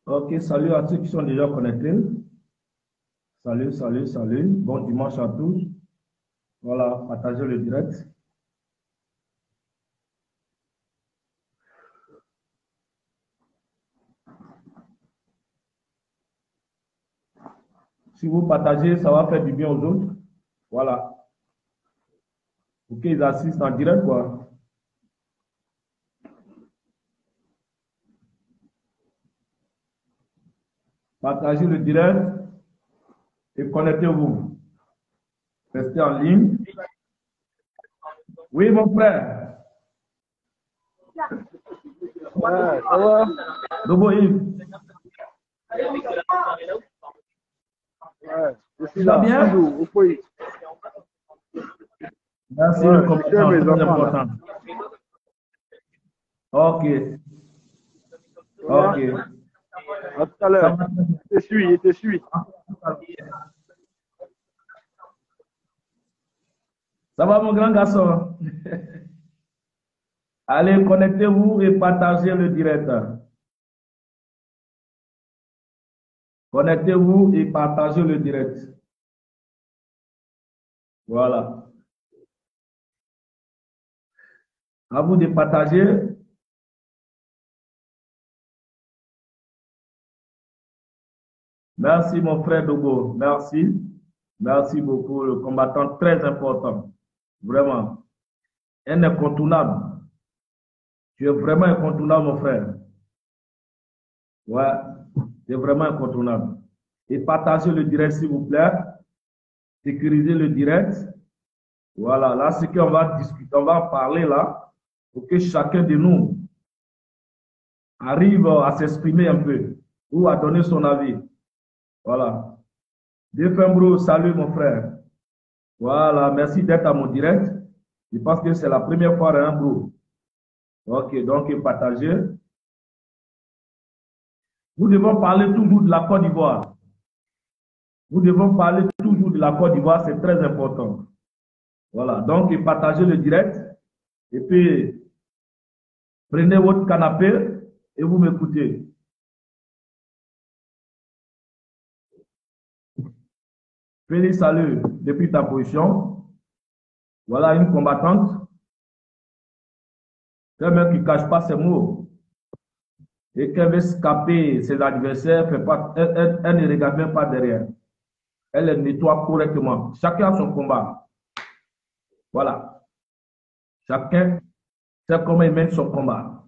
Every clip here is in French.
Ok, salut à ceux qui sont déjà connectés. Salut, salut, salut. Bon dimanche à tous. Voilà, partagez le direct. Si vous partagez, ça va faire du bien aux autres. Voilà. Pour qu'ils assistent en direct, quoi. Partagez le direct et connectez-vous. Restez en ligne. Oui, mon frère. Ouais, ça va? Dobo Yves. Ouais, je Tu suis vas là, bien? toujours, au foyer. Merci, le Ouais, je suis combattant, avec mes très enfants là. important. Ok, Ça va? ok. À tout à Ça l'heure. va. Il te suit. Ça va, mon grand garçon? Allez, connectez-vous et partagez le direct. Connectez-vous et partagez le direct. Voilà. À vous de partager. Merci, mon frère Dogo. Merci. Merci beaucoup. Le combattant très important. Vraiment. Un incontournable. Tu es vraiment incontournable, mon frère. Ouais. Tu es vraiment incontournable. Et partagez le direct, s'il vous plaît. Sécurisez le direct. Voilà. Là, c'est qu'on va discuter, on va en parler là, pour que chacun de nous arrive à s'exprimer un peu ou à donner son avis. Voilà. Defembro, salut mon frère. Voilà, merci d'être à mon direct. Je pense que c'est la première fois, hein, bro. Ok, donc partagez. Nous devons parler toujours de la Côte d'Ivoire. Nous devons parler toujours de la Côte d'Ivoire, c'est très important. Voilà, donc partagez le direct et puis prenez votre canapé et vous m'écoutez. Félix, salut, depuis ta position. Voilà une combattante. C'est un mec qui ne cache pas ses mots. Et qu'elle veut escaper ses adversaires, fait pas, elle ne regarde même pas derrière. Elle les nettoie correctement. Chacun a son combat. Voilà. Chacun sait comment il mène son combat.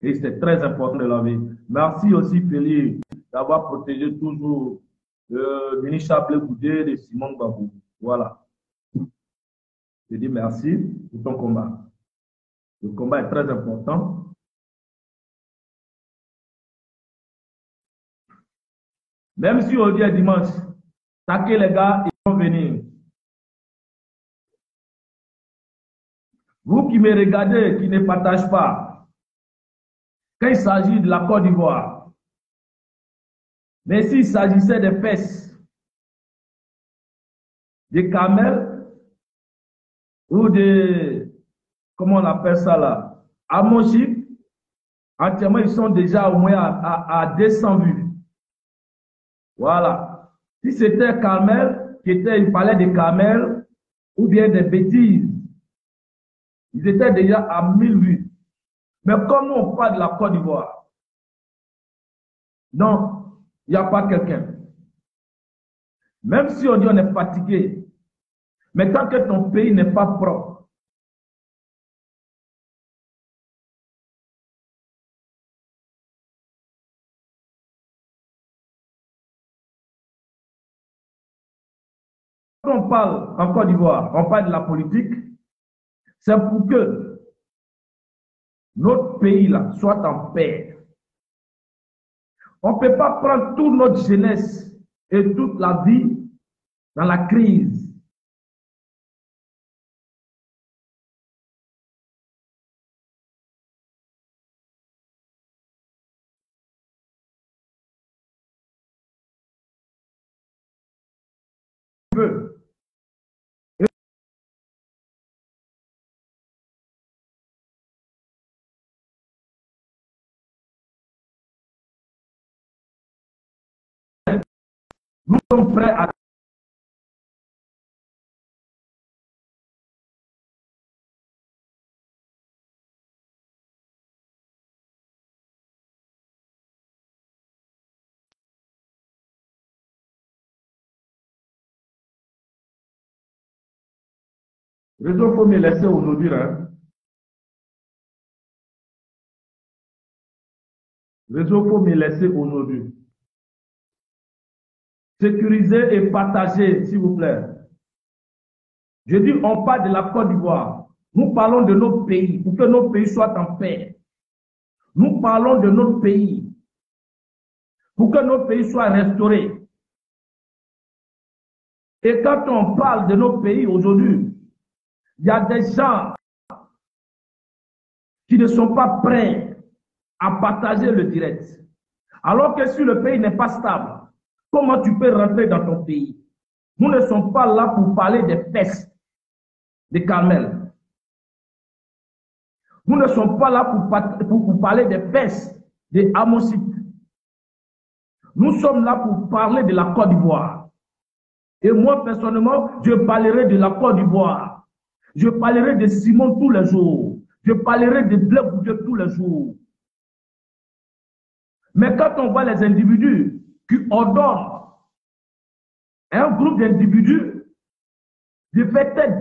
Et c'est très important de la vie. Merci aussi, Félix, d'avoir protégé toujours Denis Chablé Goudé et Simon Babou. Voilà. Je dis merci pour ton combat. Le combat est très important. Même si aujourd'hui est dimanche, taquez les gars, ils vont venir. Vous qui me regardez, qui ne partagez pas, quand il s'agit de la Côte d'Ivoire, mais s'il s'agissait des fesses, des camels ou de, comment on appelle ça là, à mon chiffre, entièrement, ils sont déjà au moins à 200 vues. Voilà. Si c'était un camel, qui était, il parlait de camels ou bien des bêtises, ils étaient déjà à 1000 vues. Mais comme nous, on parle de la Côte d'Ivoire, non, il n'y a pas quelqu'un. Même si on dit on est fatigué, mais tant que ton pays n'est pas propre, quand on parle en Côte d'Ivoire, on parle de la politique, c'est pour que notre pays là soit en paix. On ne peut pas prendre toute notre jeunesse et toute la vie dans la crise. Nous sommes prêts à réseau, il faut me laisser aujourd'hui. Hein. Réseau, il faut me laisser aujourd'hui. Sécuriser et partager, s'il vous plaît. Je dis, on parle de la Côte d'Ivoire. Nous parlons de notre pays, pour que notre pays soit en paix. Nous parlons de notre pays, pour que notre pays soit restauré. Et quand on parle de notre pays aujourd'hui, il y a des gens qui ne sont pas prêts à partager le direct. Alors que si le pays n'est pas stable, comment tu peux rentrer dans ton pays? Nous ne sommes pas là pour parler des pestes de Carmel. Nous ne sommes pas là pour parler des pestes de Amosites. Nous sommes là pour parler de la Côte d'Ivoire. Et moi, personnellement, je parlerai de la Côte d'Ivoire. Je parlerai de Simon tous les jours. Je parlerai de Blaise Boudieu tous les jours. Mais quand on voit les individus qui ordonnent un groupe d'individus de faire cette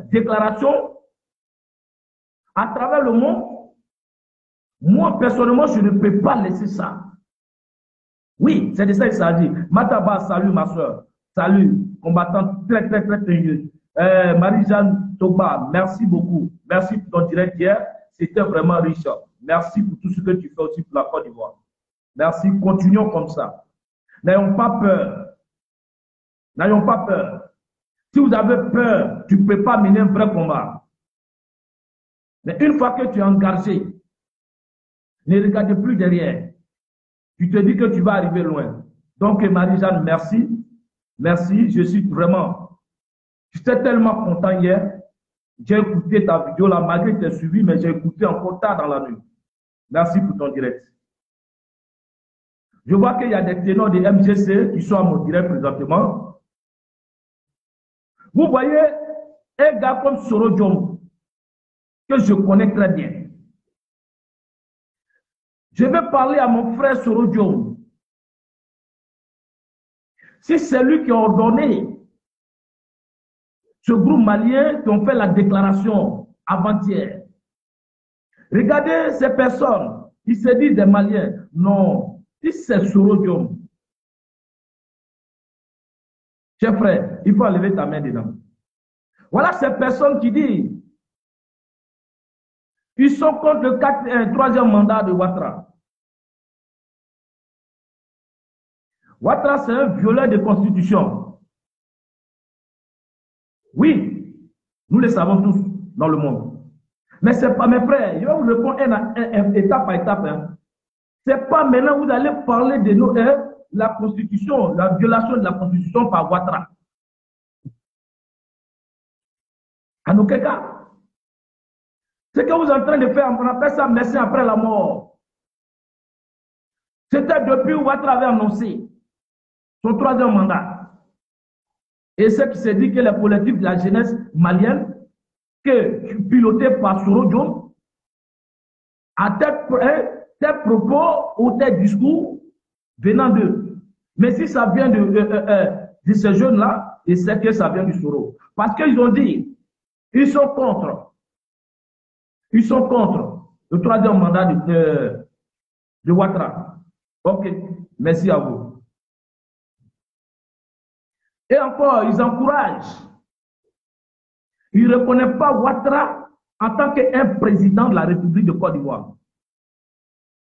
déclaration à travers le monde, moi, personnellement, je ne peux pas laisser ça. Oui, c'est de ça qu'il s'agit. Mataba, salut ma soeur. Salut, combattant très sérieux. Marie-Jeanne Toba, merci beaucoup. Merci pour ton direct hier. C'était vraiment riche. Merci pour tout ce que tu fais aussi pour la Côte d'Ivoire. Merci, continuons comme ça. N'ayons pas peur. N'ayons pas peur. Si vous avez peur, tu ne peux pas mener un vrai combat. Mais une fois que tu es engagé, ne regarde plus derrière. Tu te dis que tu vas arriver loin. Donc, Marie-Jeanne, merci. Merci, je suis vraiment... J'étais tellement content hier. J'ai écouté ta vidéo là, malgré que tu as suivi, mais j'ai écouté encore tard dans la nuit. Merci pour ton direct. Je vois qu'il y a des ténors de MGC qui sont à mon direct présentement. Vous voyez un gars comme Soro Diom, que je connais très bien. Je vais parler à mon frère Soro Diom. Si c'est lui qui a ordonné ce groupe malien qui ont fait la déclaration avant-hier. Regardez ces personnes qui se disent des Maliens. Non, si c'est Soro Diom, cher frère, il faut lever ta main dedans. Voilà ces personnes qui disent ils sont contre le troisième mandat de Ouattara. Ouattara, c'est un violeur de constitution. Oui, nous le savons tous dans le monde. Mais ce n'est pas, mes frères, je vais vous répondre étape par étape. Hein. Ce n'est pas maintenant que vous allez parler de la constitution, la violation de la constitution par Ouattara. En aucun cas. Ce que vous êtes en train de faire, on appelle ça merci après la mort. C'était depuis Ouattara avait annoncé son troisième mandat. Et ce qui s'est dit que les politiques de la jeunesse malienne, pilotée par Soro Diom, à tel propos ou tel discours venant d'eux. Mais si ça vient de ces jeunes-là, ils savent que ça vient du Soro. Parce qu'ils ont dit, ils sont contre le troisième mandat de Ouattara. Ok, merci à vous. Et encore, ils encouragent. Ils ne reconnaissent pas Ouattara en tant qu'un président de la République de Côte d'Ivoire.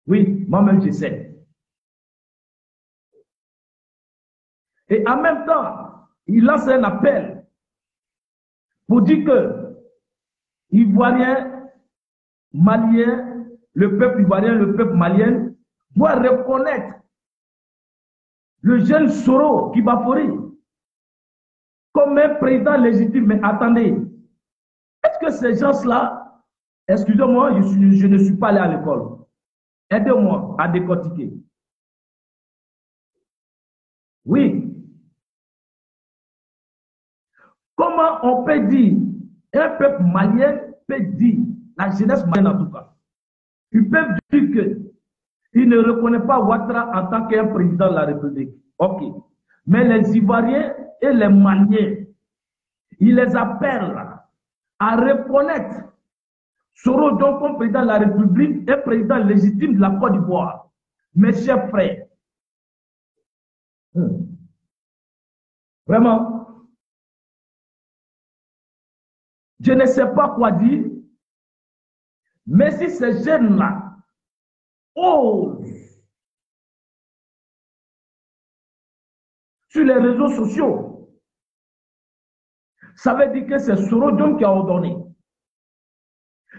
Oui, moi-même, je sais. Et en même temps, il lance un appel pour dire que Ivoiriens, Maliens, le peuple ivoirien, le peuple malien doit reconnaître le jeune Soro Kibafori comme un président légitime. Mais attendez, est-ce que ces gens-là, excusez-moi, je ne suis pas allé à l'école. Aidez-moi à décortiquer. Oui. Comment on peut dire, un peuple malien peut dire, la jeunesse malienne en tout cas, ils peuvent dire qu'ils ne reconnaissent pas Ouattara en tant qu'un président de la République. Ok. Mais les Ivoiriens et les Maliens, ils les appellent à reconnaître Soro donc comme président de la République et président légitime de la Côte d'Ivoire. Mes chers frères, vraiment, je ne sais pas quoi dire, mais si ces jeunes-là osent sur les réseaux sociaux, ça veut dire que c'est Soro Dion qui a ordonné.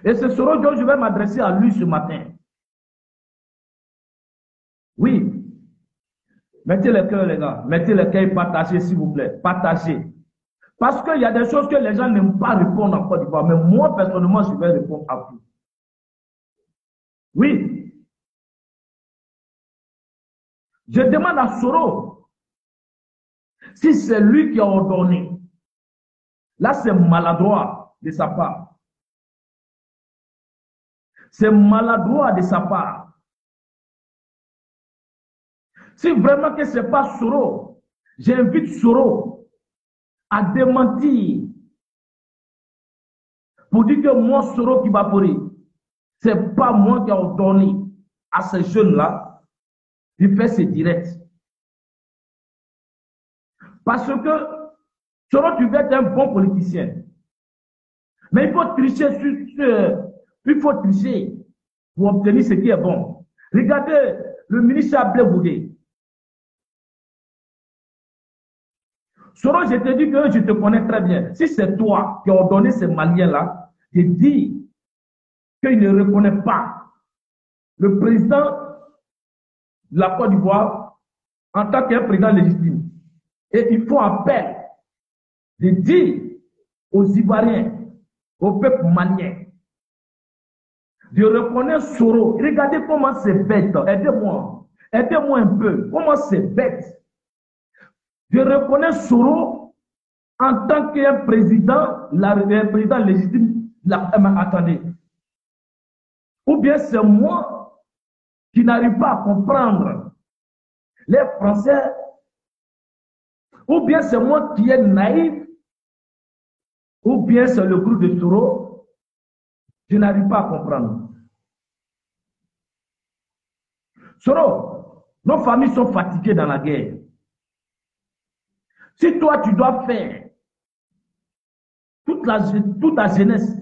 Et c'est Soro Dion, je vais m'adresser à lui ce matin. Oui. Mettez le cœur, les gars. Mettez le cœur et partagez, s'il vous plaît. Partagez. Parce qu'il y a des choses que les gens n'aiment pas répondre en Côte d'Ivoire. Mais moi, personnellement, je vais répondre à vous. Oui. Je demande à Soro si c'est lui qui a ordonné. Là, c'est maladroit de sa part. C'est maladroit de sa part. Si vraiment que ce n'est pas Soro, j'invite Soro à démentir pour dire que moi, Soro Kibapori, ce n'est pas moi qui ai ordonné à ces jeunes-là de faire ces directs. Parce que Soro, tu veux être un bon politicien. Mais il faut tricher il faut tricher pour obtenir ce qui est bon. Regardez le ministre Ablé Boudé. Soro, je te dis que je te connais très bien. Si c'est toi qui as ordonné ces Maliens-là, je dis qu'il ne reconnaît pas le président de la Côte d'Ivoire en tant qu'un président légitime. Et il faut appel de dire aux Ivoiriens, au peuple malien, de reconnaître Soro. Regardez comment c'est bête. Aidez-moi. Aidez-moi un peu. Comment c'est bête. Je reconnais Soro en tant qu'un président, un président légitime. Attendez. Ou bien c'est moi qui n'arrive pas à comprendre les Français. Ou bien c'est moi qui est naïf. Ou bien c'est le groupe de Soro. Je n'arrive pas à comprendre. Soro, nos familles sont fatiguées dans la guerre. Si toi, tu dois faire toute ta jeunesse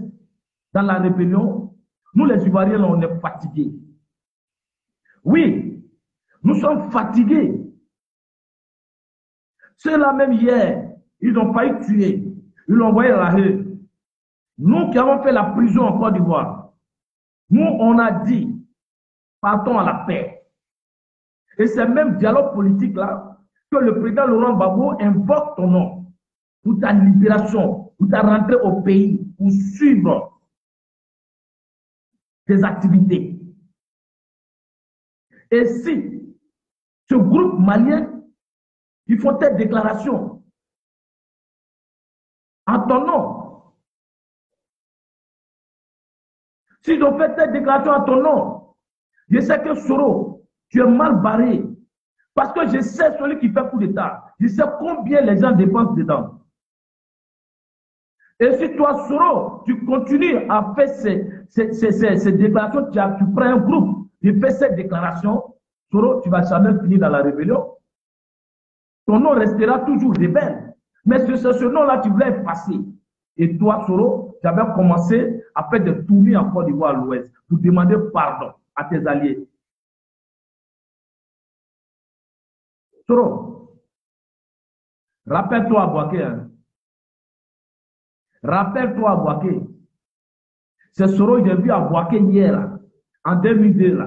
dans la rébellion, nous les Ivoiriens, on est fatigués. Oui, nous sommes fatigués. Ceux-là même hier, ils ont failli tuer. Ils l'ont envoyé à la haie. Nous qui avons fait la prison en Côte d'Ivoire, nous, on a dit, partons à la paix. Et c'est même dialogue politique là, que le président Laurent Gbagbo invoque ton nom pour ta libération, pour ta rentrée au pays, pour suivre tes activités. Et si ce groupe malien, ils font telle déclaration en ton nom, s'ils ont fait telle déclaration en ton nom, je sais que Soro, tu es mal barré. Parce que je sais celui qui fait coup d'État. Je sais combien les gens dépensent dedans. Et si toi, Soro, tu continues à faire ces déclarations, tu prends un groupe, tu fais cette déclaration, Soro, tu ne vas jamais finir dans la rébellion. Ton nom restera toujours rebelle. Mais c'est ce nom-là, tu voulais effacer. Et toi, Soro, tu avais commencé à faire des tournées en Côte d'Ivoire à l'ouest pour demander pardon à tes alliés. Soro, rappelle-toi à Bouaké. Hein. Rappelle-toi à Bouaké. C'est Soro que j'ai vu à Bouaké hier, là, en 2002.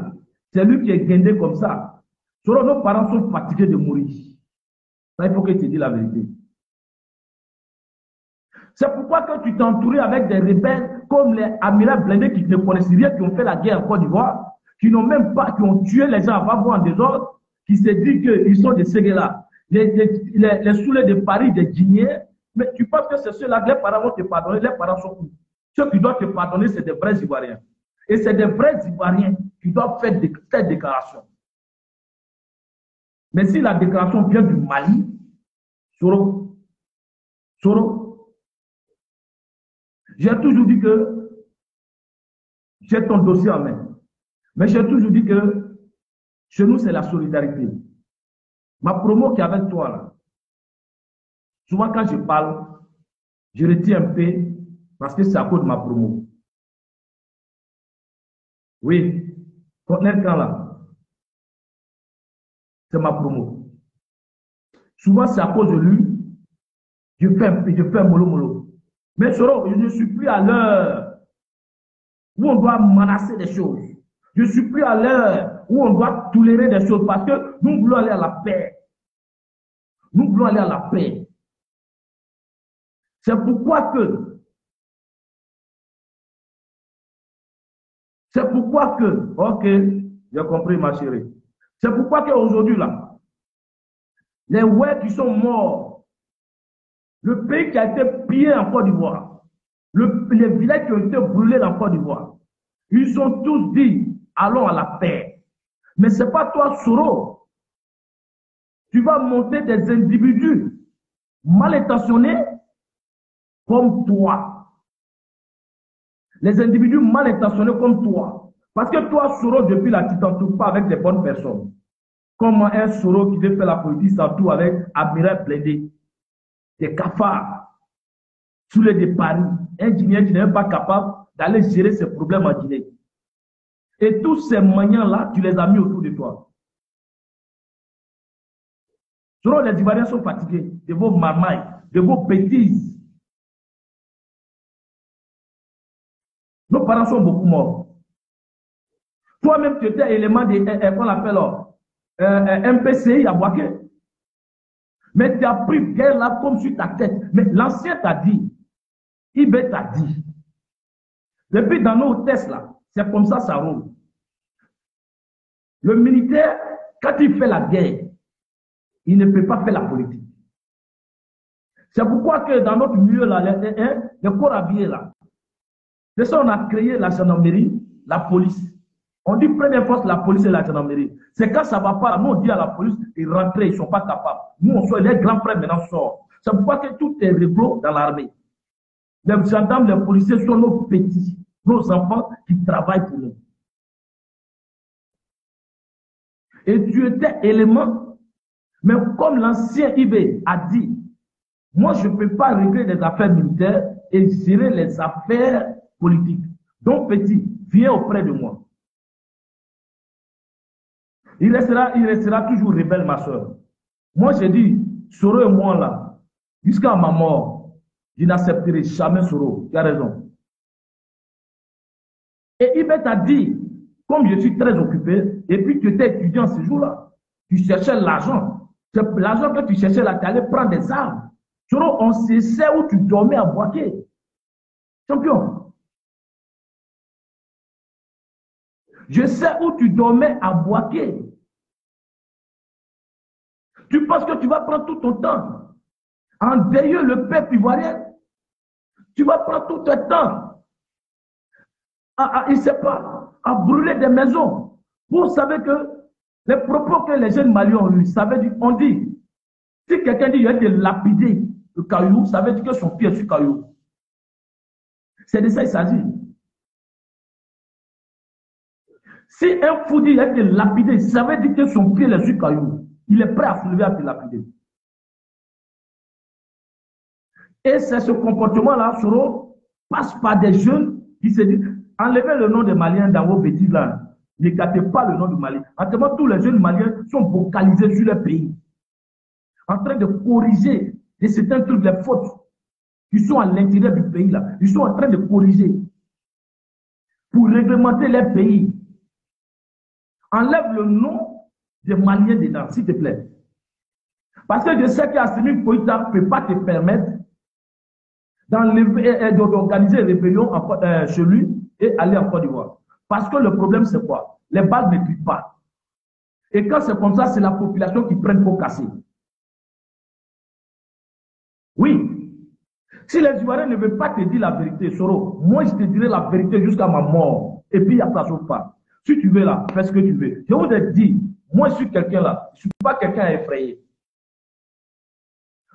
C'est lui qui est guindé comme ça. Soro, nos parents sont fatigués de mourir. Ça, il faut que tu dises la vérité. C'est pourquoi que tu t'es entouré avec des rebelles comme les amirals blindés qui ne connaissent rien, qui ont fait la guerre en Côte d'Ivoire, qui n'ont même pas, qui ont tué les gens avant voir en désordre, qui se disent qu'ils sont des Séguélas. les soulets de Paris, des Guinéens, mais tu penses que c'est ceux-là, les parents vont te pardonner, les parents sont où? Ceux qui doivent te pardonner, c'est des vrais Ivoiriens. Et c'est des vrais Ivoiriens qui doivent faire cette déclaration. Mais si la déclaration vient du Mali, Soro, j'ai toujours dit que j'ai ton dossier en main. Mais j'ai toujours dit que chez nous, c'est la solidarité. Ma promo qui est avec toi, là, souvent quand je parle, je retiens un peu parce que c'est à cause de ma promo. Oui, conteneur quand là, c'est ma promo. Souvent, c'est à cause de lui, je fais un mollo. Mais Soro, je ne suis plus à l'heure où on doit menacer des choses. Je ne suis plus à l'heure où on doit tolérer des choses parce que nous voulons aller à la paix. Nous voulons aller à la paix. C'est pourquoi ok, j'ai compris ma chérie. C'est pourquoi qu'aujourd'hui là, les ouais qui sont morts, le pays qui a été pillé en Côte d'Ivoire, les villages qui ont été brûlés en Côte d'Ivoire, ils ont tous dit, allons à la paix. Mais ce n'est pas toi, Soro. Tu vas monter des individus mal intentionnés comme toi. Les individus mal intentionnés comme toi. Parce que toi, Soro, depuis là, tu ne t'entoures pas avec des bonnes personnes. Comme un Soro qui veut faire la politique s'entoure avec Amiral Blindé, des cafards, sous les de Paris, un Guinéen qui n'est même pas capable d'aller gérer ses problèmes en Guinée. Et tous ces maniants-là, tu les as mis autour de toi. Soro, les Ivoiriens sont fatigués de vos marmailles, de vos bêtises. Nos parents sont beaucoup morts. Toi-même, tu étais élément de, qu'on appelle MPCI à Boaké. Mais tu as pris guerre là comme sur ta tête. Mais l'ancien t'a dit, Ibé t'a dit. Depuis dans nos tests là, c'est comme ça roule. Le militaire, quand il fait la guerre, il ne peut pas faire la politique. C'est pourquoi que dans notre milieu là, les corps habillés là, c'est ça on a créé la gendarmerie, la police. On dit première force la police et la gendarmerie. C'est quand ça ne va pas, nous on dit à la police, ils rentrent, ils ne sont pas capables. Nous on sort, les grands frères maintenant sortent. C'est pourquoi que tout est réglo dans l'armée. Les gendarmes, les policiers sont nos petits, nos enfants qui travaillent pour nous. Et tu étais élément, mais comme l'ancien IB a dit, moi je ne peux pas régler les affaires militaires et gérer les affaires politiques. Donc petit, viens auprès de moi. Il restera toujours rebelle, ma soeur. Moi, j'ai dit, Soro et moi, là, jusqu'à ma mort, je n'accepterai jamais Soro. Tu as raison. Et Ibet a dit, comme je suis très occupé, et puis tu étais étudiant ce jour-là, tu cherchais l'argent. L'argent que tu cherchais là, tu allais prendre des armes. Soro, on sait où tu dormais à Boaké. Champion. Je sais où tu dormais à Boaké. Tu penses que tu vas prendre tout ton temps en veillant le peuple ivoirien? Tu vas prendre tout ton temps il ne sait pas, à brûler des maisons. Vous savez que les propos que les jeunes Maliens ont eu, ça veut dire, on dit, si quelqu'un dit qu'il a été lapidé le caillou, ça veut dire que son pied est sur caillou. C'est de ça qu'il s'agit. Si un fou dit qu'il a été lapidé, ça veut dire que son pied est sur caillou. Il est prêt à se lever à te lapider. Et c'est ce comportement-là, Soro, passe par des jeunes qui se disent, enlevez le nom des Maliens dans vos bêtises là. Ne gâtez pas le nom du Mali. Actuellement, tous les jeunes Maliens sont vocalisés sur leur pays. En train de corriger certains trucs, les fautes qui sont à l'intérieur du pays là. Ils sont en train de corriger pour réglementer leur pays. Enlève le nom des Maliens dedans, s'il te plaît. Parce que je sais qu'Assimi Goïta ne peut pas te permettre d'organiser une rébellion chez lui et aller en Côte d'Ivoire. Parce que le problème, c'est quoi? Les balles ne tuent pas. Et quand c'est comme ça, c'est la population qui prend pour casser. Oui. Si les Ivoiriens ne veulent pas te dire la vérité, Soro, moi je te dirai la vérité jusqu'à ma mort. Et puis il n'y a place au pas. Si tu veux là, fais ce que tu veux. Je vous ai dit, moi je suis quelqu'un là, je ne suis pas quelqu'un à effrayer.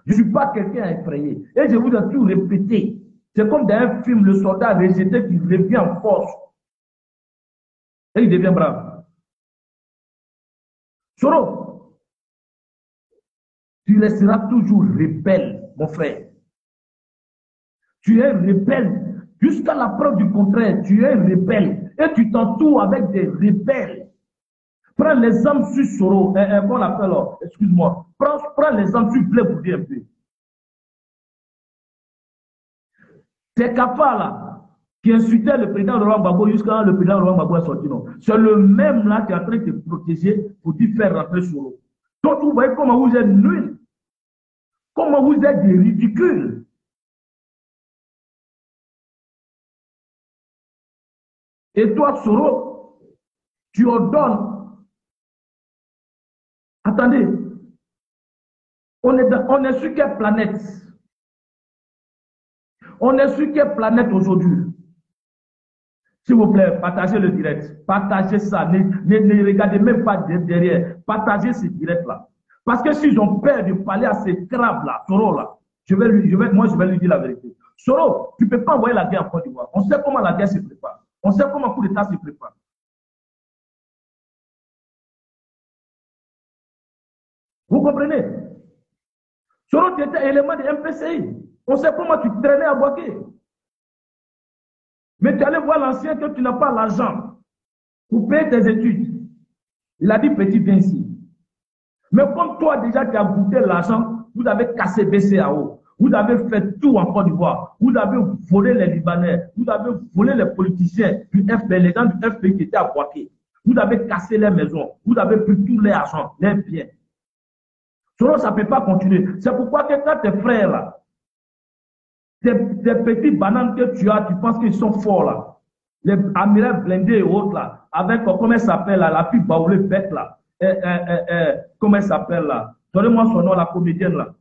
Je ne suis pas quelqu'un à effrayer. Et je vous ai tout répété. C'est comme dans un film, le soldat rejeté qui revient en force. Et il devient brave. Soro, tu resteras toujours rebelle, mon frère. Tu es rebelle. Jusqu'à la preuve du contraire, tu es rebelle. Et tu t'entoures avec des rebelles. Prends l'exemple sur Soro. Qu'on l'appelle, excuse-moi. Prends l'exemple sur Blé Boudi un peu. C'est Kafa là, qui insultait le président Laurent Gbagbo jusqu'à le président Laurent Gbagbo est sorti. C'est le même là qui est en train de te protéger pour te faire rentrer Soro. Donc vous voyez comment vous êtes nuls. Comment vous êtes des ridicules. Et toi, Soro, tu ordonnes. Attendez, on est sur quelle planète? On est sur quelle planète aujourd'hui? S'il vous plaît, partagez le direct. Partagez ça. Ne regardez même pas derrière. Partagez ce direct-là. Parce que s'ils ont peur de parler à ces crabes-là, Soro-là, moi, je vais lui dire la vérité. Soro, tu ne peux pas envoyer la guerre en Côte d'Ivoire. On sait comment la guerre se prépare. On sait comment le coup d'État se prépare. Vous comprenez? Soro, tu étais élément de MPCI. On sait comment tu traînais à Boaké. Mais tu allais voir l'ancien que tu n'as pas l'argent pour payer tes études. Il a dit, petit, viens ici. Mais comme toi, déjà, tu as goûté l'argent, vous avez cassé BCAO. Vous avez fait tout en Côte d'Ivoire. Vous avez volé les Libanais. Vous avez volé les politiciens du FP, les gens du FP qui étaient à Boaké. Vous avez cassé les maisons. Vous avez pris tout l'argent, les biens. Sinon, ça ne peut pas continuer. C'est pourquoi que quand tes frères, là, tes petits bananes que tu as, tu penses qu'ils sont forts, là. Les amiraux blindés et autres, là, avec, comment elle s'appelle, là, la fille baoulée bête, là. Comment elle s'appelle, là. Donnez-moi son nom, la comédienne, là.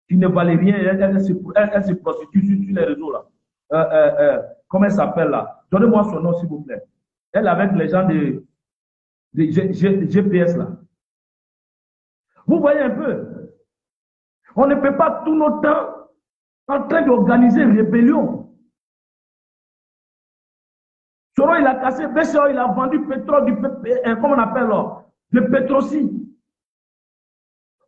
Qui ne valait rien, elle se prostitue sur les réseaux, là. Comment elle s'appelle, là. Donnez-moi son nom, s'il vous plaît. Elle avec les gens de GPS, là. Vous voyez un peu, on ne peut pas tout notre temps en train d'organiser une rébellion. Soro, il a cassé BCO, il a vendu pétrole, comment on appelle là, le Pétrosi.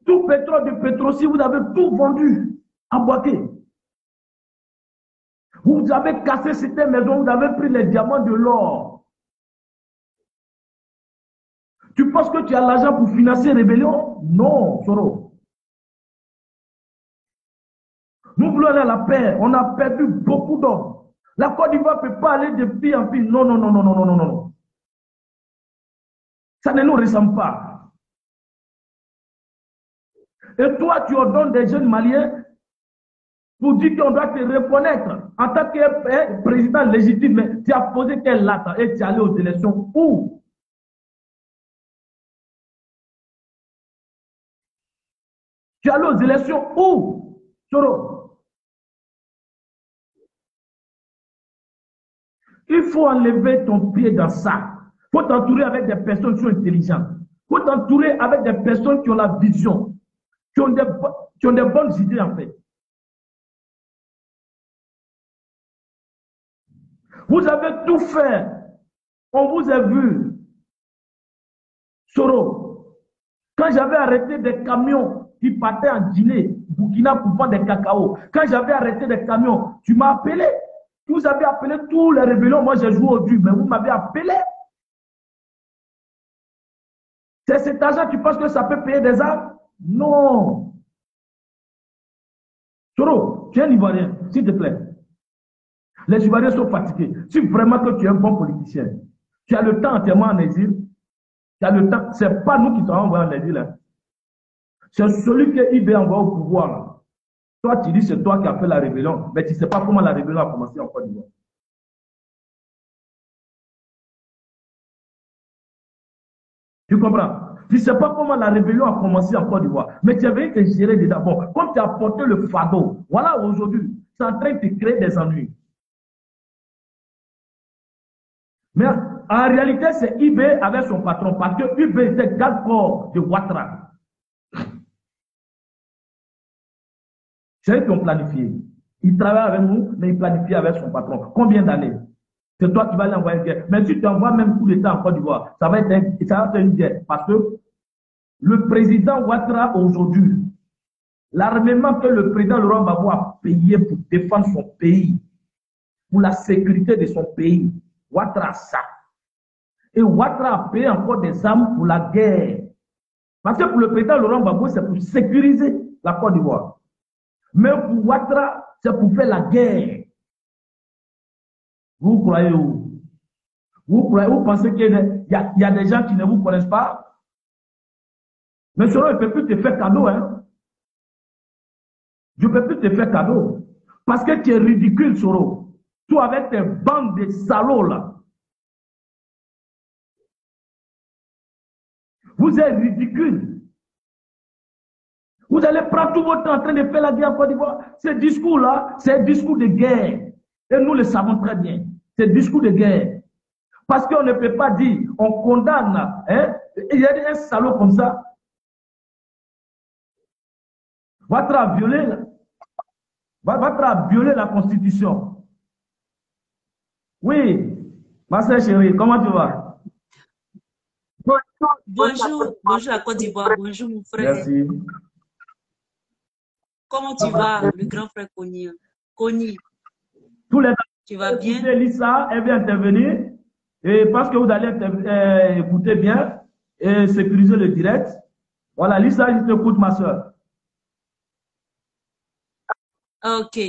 Tout pétrole du Pétrosi, vous avez tout vendu à Boaké. Vous avez cassé cette maison, vous avez pris les diamants de l'or. Tu penses que tu as l'argent pour financer la rébellion? Non, Soro. Nous voulons aller à la paix. On a perdu beaucoup d'hommes. La Côte d'Ivoire ne peut pas aller de pays en pays. Non, non, non, non, non, non, non, non. Ça ne nous ressemble pas. Et toi, tu ordonnes des jeunes Maliens pour dire qu'on doit te reconnaître en tant que président légitime. Mais tu as posé quel acte et tu es allé aux élections où? Tu es allé aux élections où? Soro. Il faut enlever ton pied dans ça. Il faut t'entourer avec des personnes qui sont intelligentes. Il faut t'entourer avec des personnes qui ont la vision, qui ont des bonnes idées en fait. Vous avez tout fait. On vous a vu. Soro, quand j'avais arrêté des camions qui partaient en Guinée, Burkina pour vendre des cacao, quand j'avais arrêté des camions, tu m'as appelé. Vous avez appelé tous les rébellions, moi j'ai joué au dur, mais vous m'avez appelé. C'est cet argent, tu penses que ça peut payer des armes? Non. Soro, tu es un Ivoirien, s'il te plaît. Les Ivoiriens sont fatigués. Si vraiment que tu es un bon politicien, tu as le temps entièrement en exil, tu as le temps, ce n'est pas nous qui t'avons envoyé en exil. Hein. C'est celui qui IB envoie au pouvoir. Là. Toi, tu dis c'est toi qui as fait la rébellion, mais tu ne sais pas comment la rébellion a commencé en Côte d'Ivoire. Tu comprends? Je ne sais pas comment la rébellion a commencé en Côte d'Ivoire, mais tu avais que gérer dedans. Bon, comme tu as porté le fardeau, voilà aujourd'hui, c'est en train de te créer des ennuis. Mais en réalité, c'est IB avec son patron, parce que IB était garde-corps de Ouattara. C'est eux qui ont planifié. Il travaille avec nous, mais il planifie avec son patron. Combien d'années? C'est toi qui vas l'envoyer une guerre. Mais si tu envoies même tout l'État en Côte d'Ivoire, ça va être une guerre. Parce que le président Ouattara aujourd'hui, l'armement que le président Laurent Gbagbo a payé pour défendre son pays, pour la sécurité de son pays, Ouattara ça. Et Ouattara a payé encore des armes pour la guerre. Parce que pour le président Laurent Gbagbo, c'est pour sécuriser la Côte d'Ivoire. Mais pour Ouattara, c'est pour faire la guerre. Vous croyez où? Vous pensez qu'il y a des gens qui ne vous connaissent pas? Mais Soro, il ne peut plus te faire cadeau. Hein? Je ne peux plus te faire cadeau. Parce que tu es ridicule, Soro. Toi, avec tes bandes de salauds là. Vous êtes ridicule. Vous allez prendre tout votre temps en train de faire la guerre en Côte d'Ivoire. Ce discours-là, c'est un discours de guerre. Et nous le savons très bien. C'est un discours de guerre. Parce qu'on ne peut pas dire, on condamne. Hein? Il y a un salaud comme ça. Ouattara a violé la Constitution. Oui. Ma sœur chérie, comment tu vas? Bonjour la Côte d'Ivoire. Bonjour mon frère. Merci. Comment tu vas, le grand frère Kony? Kony, Tous les tu vas bien? Lisa, elle vient intervenir. Et parce que vous allez écouter bien et sécuriser le direct. Voilà, Lisa, je t'écoute, ma soeur. Ok.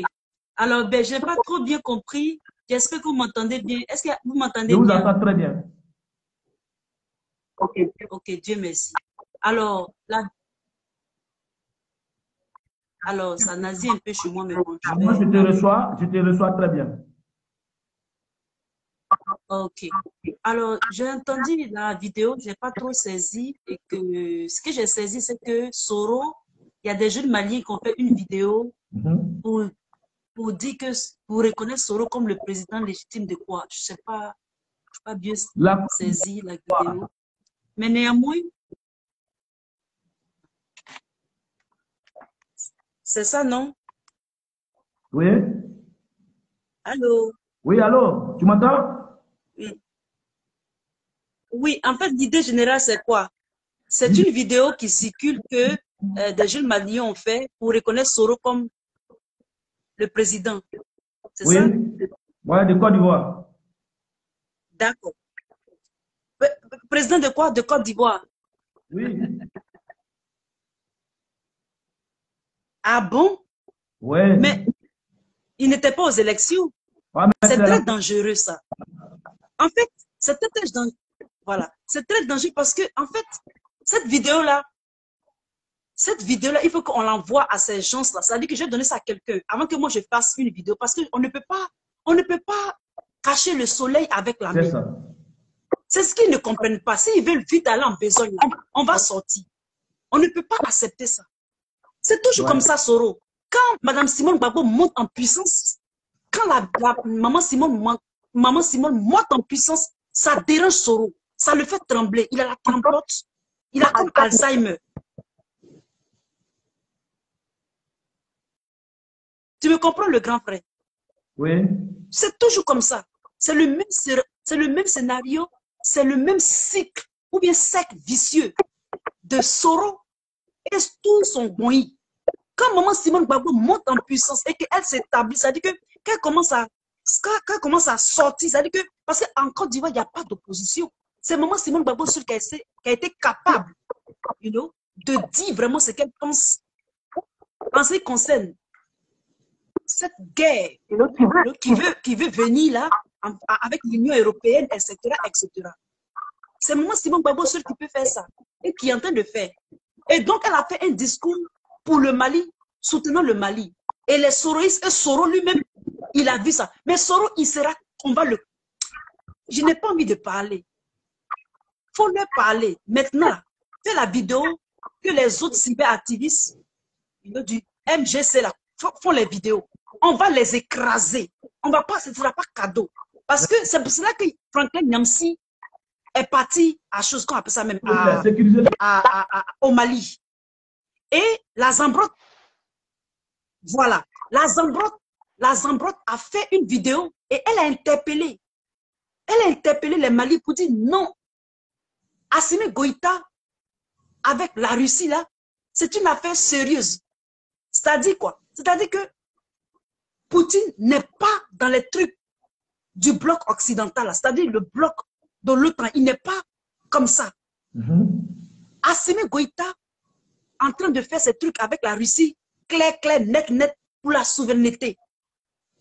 Alors, ben, je n'ai pas trop bien compris. J'espère que vous m'entendez bien. Est-ce que vous m'entendez Je vous bien? entends très bien. Ok, Dieu merci. Alors, ça nasit un peu chez moi, mais bon, Moi, je te reçois très bien. Ok. Alors, j'ai entendu la vidéo, je n'ai pas trop saisi. Et que ce que j'ai saisi, c'est que Soro, il y a des jeunes Maliens qui ont fait une vidéo pour dire que, pour reconnaître Soro comme le président légitime de quoi? Je n'ai pas bien saisi la vidéo. Mais néanmoins, c'est ça, non? Oui. Allô? Oui, allô? Tu m'entends? Oui. Oui, en fait, l'idée générale, c'est quoi? C'est une vidéo qui circule que des jeunes Maliens ont fait pour reconnaître Soro comme le président. C'est ça? Ouais, de Côte d'Ivoire. D'accord. Président de quoi? De Côte d'Ivoire. Oui. Ah bon? Ouais. Mais il n'était pas aux élections. Ouais, c'est très dangereux, ça. En fait, c'est très dangereux. Voilà. C'est très dangereux parce que, en fait, cette vidéo-là, il faut qu'on l'envoie à ces gens-là. C'est-à-dire que je vais donner ça à quelqu'un avant que moi je fasse une vidéo parce qu'on ne peut pas cacher le soleil avec la main. C'est ça. C'est ce qu'ils ne comprennent pas. S'ils veulent vite aller en besogne, on va sortir. On ne peut pas accepter ça. C'est toujours comme ça, Soro. Quand Mme Simone Gbagbo monte en puissance, quand la maman Simone monte en puissance, ça dérange Soro. Ça le fait trembler. Il a la tremblote. Il a comme Alzheimer. Tu me comprends, le grand frère? Oui. C'est toujours comme ça. C'est le même scénario, c'est le même cycle, ou bien cercle vicieux de Soro et tout son bruit. Quand maman Simone Gbagbo monte en puissance et qu'elle s'établit, c'est-à-dire qu'elle commence à sortir, c'est-à-dire que, parce qu'en Côte d'Ivoire, il n'y a pas d'opposition. C'est maman Simone Gbagbo seule qui a été capable, de dire vraiment ce qu'elle pense en ce qui concerne cette guerre qui veut venir là avec l'Union européenne, etc., etc. C'est maman Simone Gbagbo seul qui peut faire ça et qui est en train de faire. Et donc, elle a fait un discours pour le Mali, soutenant le Mali. Et les soroïstes, et Soro lui-même, il a vu ça. Mais Soro, je n'ai pas envie de parler. Il faut leur parler. Maintenant, fait la vidéo que les autres cyberactivistes du MGC là, font les vidéos. On va les écraser. On va pas, ce ne sera pas cadeau. Parce que c'est pour cela que Franklin Nyamsi est parti à chose qu'on appelle ça même au Mali. Et la Zambrotte, voilà, la Zambrotte a fait une vidéo et elle a interpellé les Mali pour dire non, Assimi Goïta avec la Russie là, c'est une affaire sérieuse. C'est-à-dire quoi? C'est-à-dire que Poutine n'est pas dans les trucs du bloc occidental, c'est-à-dire le bloc de l'OTAN, il n'est pas comme ça. Assimi Goïta en train de faire ces trucs avec la Russie, clair, net, pour la souveraineté.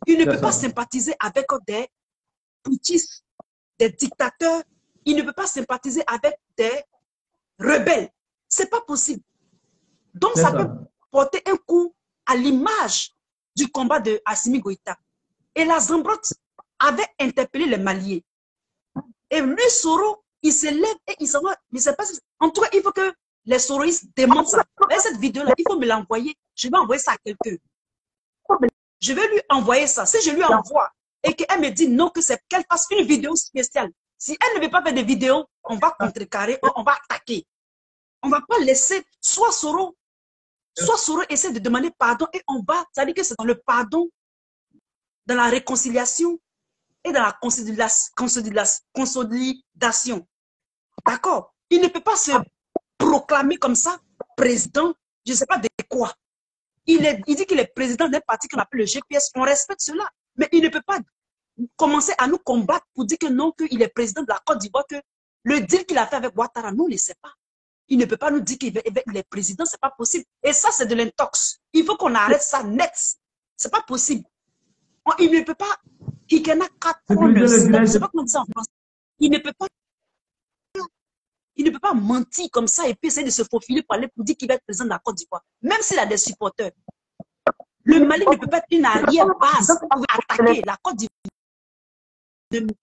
Il ne peut pas sympathiser avec des putschistes, des dictateurs. Il ne peut pas sympathiser avec des rebelles. Ce n'est pas possible. Donc, ça peut porter un coup à l'image du combat de Assimi Goïta. Et la Zambrotte avait interpellé les Maliens. Et lui, Soro, il se lève et il s'en va. Mais c'est pas... En tout cas, il faut que les soroïstes démontrent ça. Mais cette vidéo-là, il faut me l'envoyer. Je vais envoyer ça à quelqu'un. Je vais lui envoyer ça. Si je lui envoie et qu'elle me dit non, qu'elle fasse une vidéo spéciale. Si elle ne veut pas faire de vidéo, on va contrecarrer, on va attaquer. On ne va pas laisser soit Soro essaie de demander pardon et on va, ça veut dire que c'est dans le pardon, dans la réconciliation et dans la consolidation. D'accord? Il ne peut pas se proclamer comme ça, président, je ne sais pas de quoi. Il dit qu'il est président d'un parti qu'on appelle le GPS. On respecte cela. Mais il ne peut pas commencer à nous combattre pour dire que non, qu'il est président de la Côte d'Ivoire, que le deal qu'il a fait avec Ouattara, nous, on ne le sait pas. Il ne peut pas nous dire qu'il est président, ce n'est pas possible. Et ça, c'est de l'intox. Il faut qu'on arrête ça net. Ce n'est pas possible. Il ne peut pas. Il ne sais pas comment dire ça en français. Il ne peut pas mentir comme ça et puis essayer de se faufiler pour aller pour dire qu'il va être président de la Côte d'Ivoire. Même s'il a des supporters. Le Mali ne peut pas être une arrière-base pour attaquer la Côte d'Ivoire.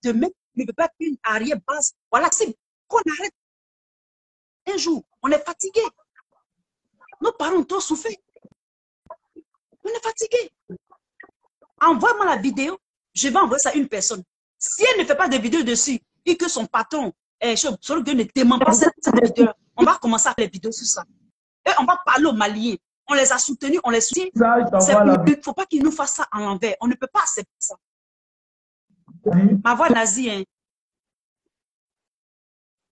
Demain, il ne peut pas être une arrière-base. Voilà, c'est qu'on arrête. Un jour, on est fatigué. Nos parents ont trop souffert. On est fatigué. Envoie-moi la vidéo. Je vais envoyer ça à une personne. Si elle ne fait pas de vidéo dessus et que son patron ne demande pas cette vidéo, on va commencer à faire les vidéos sur ça. Et on va parler aux Maliens. On les a soutenus, on les soutient. Il ne faut pas qu'ils nous fassent ça en l'envers. On ne peut pas accepter ça. Ma voix nazie, hein.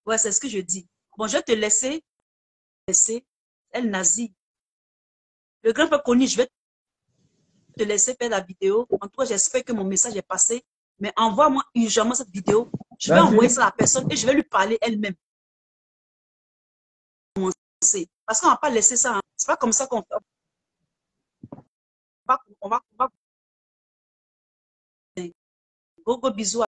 Ouais, c'est ce que je dis. Bon, je vais te laisser. Elle nazie. Le grand peu connu, je vais te laisser faire la vidéo. En tout cas, j'espère que mon message est passé. Mais envoie-moi urgemment cette vidéo. Je vais envoyer ça à la personne et je vais lui parler elle-même. Parce qu'on ne va pas laisser ça. Hein. C'est pas comme ça qu'on fait. On va. Gros bisous.